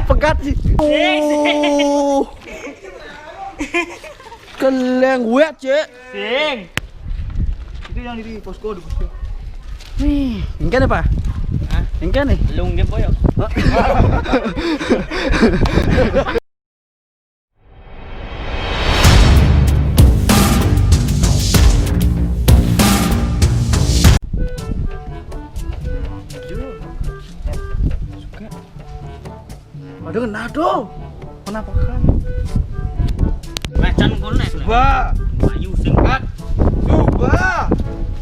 Pegat sih. Keleng wet, Cek. Sing. Itu yang di posko, di posko. Nih, ingkan apa? Hah? Ingkan nih. Belum dia boyok. Aduh, kenapa? Kenapa kan? Macan konek. Coba. Ayu sing. Coba.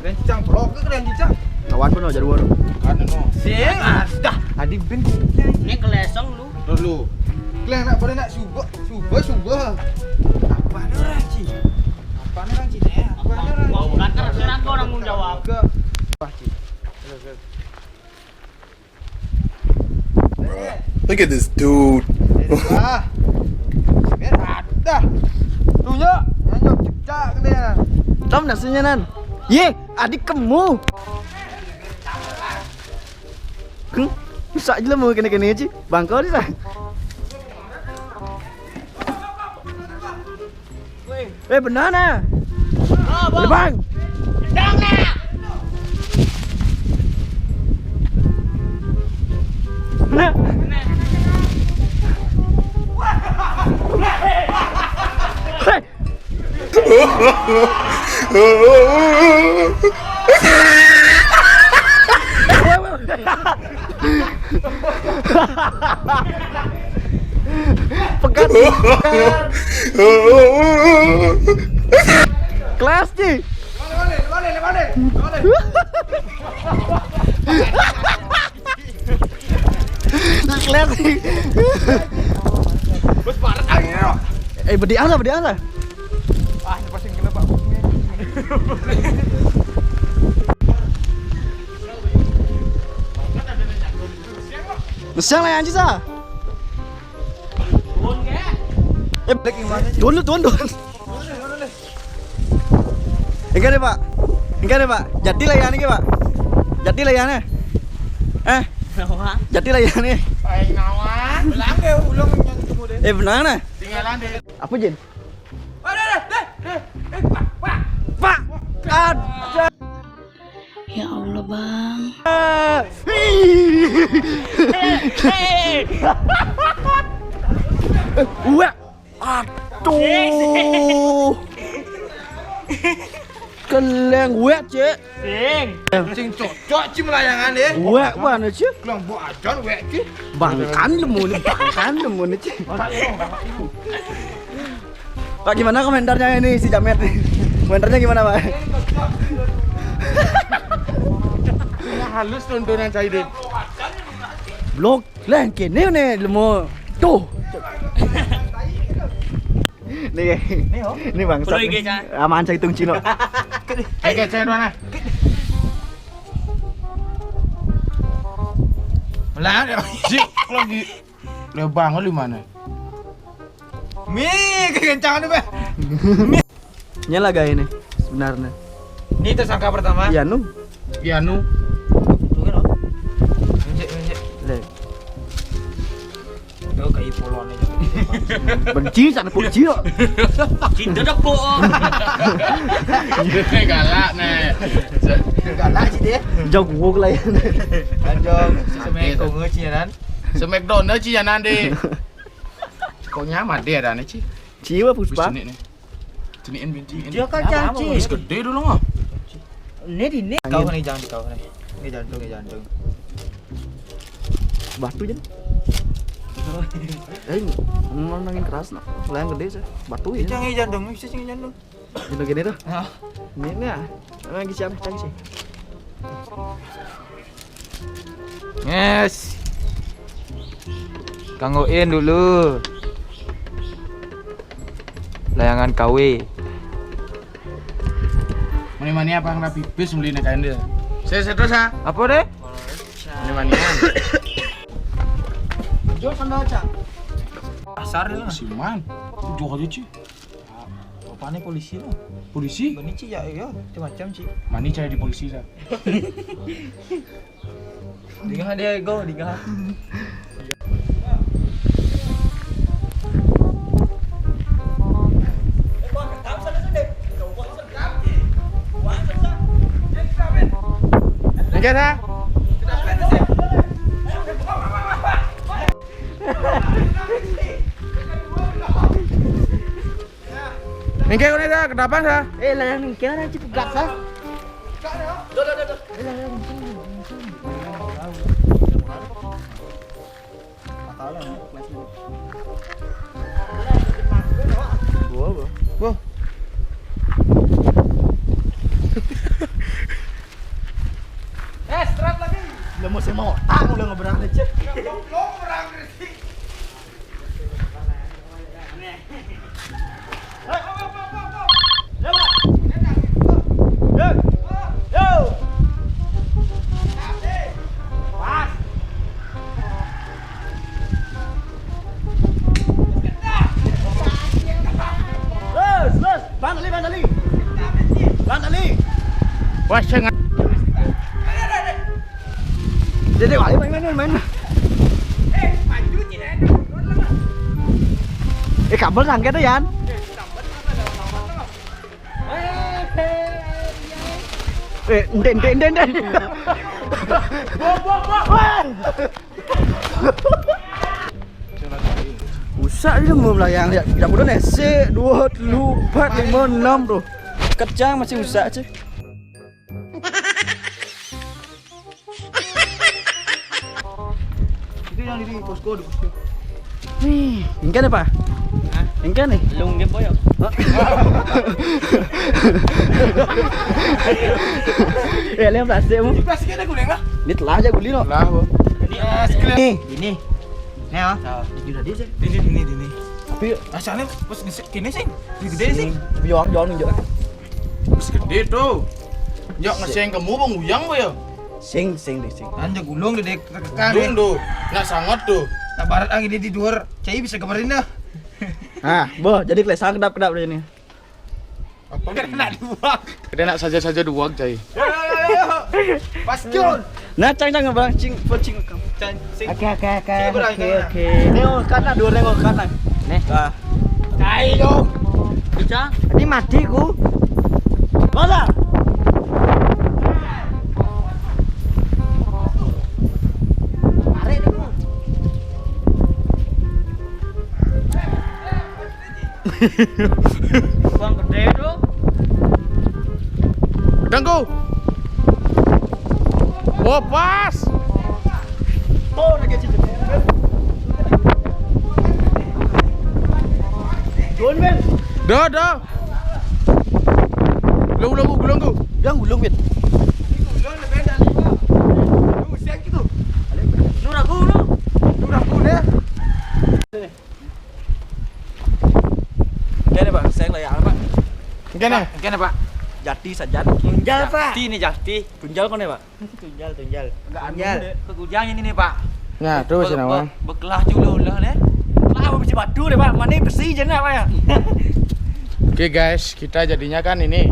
Rencang blok ke rencang. Kawan pun jadi warung. Kan no. Sing dah. Adi ben. Ini kelesong lu. Lu. Kalian nak boleh nak suba. Apa ada orang Ci? Apa ada orang Ci teh? Apa ada orang? Mau bukan terserah kau orang mau jawab. Ke. Wah Ci. Look at this dude. Ah. Biar ada. Tunjuk. Tunjuk cecak ke dia. Tom nasinya nan. Ye, adik kamu. Bisa aja lah mau kena-kena aja. Bangkau ni sah. Benar nah. Boleh bang. Dang nak. Nah. Pegat. Kelas sih. Balik. Kelas sih. Bos parah ayo. Berdiam lah. Ah, ini pasti kena Pak Bos ni. Nasiang lah anjing sah. Balik yang mana? Tuan. Enggak deh Pak. Jadi layannya ke Pak. Jadi layannya. Jadi layannya. Baik nawan. Ulang ke ulang yang ketemu deh. Benar nah. Tinggalan deh. Apa Jin? Pak. Ada. Ya Allah bang. Wah. Aduh. Keleng wet, Cek. Sing cocok Ci melayangan deh. Wet mana, Cek? Kelang buat ajon wek Ci. Bangkan lemu nih, Cek. Pak, gimana komentarnya ini si Jamet? Komentarnya gimana, Pak? Ini halus tontonan Caidin. Blok leng kene nih lemu. Tuh. Nih bang. Perlu IG Cak. Aman saya hitung Cino. Oke, saya mana? Melang ya. Ci, lagi. Lebang di mana? Kekencangan Be. Nyala gak ini sebenarnya? Ini tersangka pertama. Yanu. Menjek. Le. Tuh kayak polon aja. Benci sana puji kok. Cinta dapur. Galak nih. Galak sih dia. Jauh gua lah ya. Anjong, semek kau ngecianan. Semek donor cianan deh. Kau nyaman dia ada nih Ci. Ciwa Puspa. Ciniin binti. Dia kan Ci. Wis gede dulu nggak? Ini. Kau nih jangan di kau nih. Ini jantung. Batu jen. Nangin keras nak. Yang gede sih. Batu ya. Jangan jantung, bisa jantung. Jadi gini tuh. Ini ya. Lagi siapa cari sih? Yes. Kanggoin dulu. Layangan KW. Mani apa yang rapi bis beli kain dia. Saya terus ah. Apa deh? Mani-manian. Jual sandal cak. Pasar lah. Siman. Jual aja Ci. Apanya polisi lo? Polisi? Ini Ci ya, macam-macam Ci. Mani cari di polisi lah. Dingah dia go, dingah. Engke ta? Engke kau ni dah, kenapa dah? Lah yang ni kira cip gas ah. Wah. Lah mau saya mau tak ulang ngobrol aja. Wah, sengat. Dia balik main. Kabel rangket tuh Yan. Enden. Usah dia mau melayang ya. Tidak mudah nih. 1, 2, 3, 4, 5, 6 tuh. Kejang masih usah sih. Itu yang di posko, di posko. Nih, ingkan ya Pak? Ingkan nih? Belum dia boyok. Lem plastikmu. Plastik ada guleng lah. Ini telah aja guli no. Lah, Bu. Nih, Ini. Nih ah. sudah dia sih. Ini. Tapi Asalnya pas gini sih. Gede sih. tapi jangan nunjuk. Wis gede tuh. Njok ngeseng kamu bang uyang bu ya. Sing. Anja gulung di kekan. Dung tuh. Nah sangat tuh. Tak barat lagi dia di luar. Cai bisa kemarin dah. Nah, boh, jadi kelesang kedap-kedap dia ini. Apa? Kena dibuang. Kita nak saja duang cai. Pastion. Nah, cang bang, cing kamu. Sing. Oke. Sini berang, Nengok kanan, dua nengok kanan. Nih. Nah. Cai dong. Cang, ini mati ku. Mana? Bang gede dong. Pedangku. Oh pas. Oh, lagi cincin. Don men. Dah. Gulung ku. Yang gulung men. Gulung lebih dah lima. Lu siap gitu. Lu ragu lu. Deh. Ini Pak, saya layak Pak. Engke Pak. Jati saja. Tunjal Pak. Jati nih jati. Tunjal kan ya Pak? Tunjal. Enggak tunjal. Kegujangnya ini nih Pak. Nah, terus nama. Bekelah dulu lah nih. Lah mau biji batu deh Pak. Mana bersih je nak Pak ya. Oke guys, kita jadinya kan ini.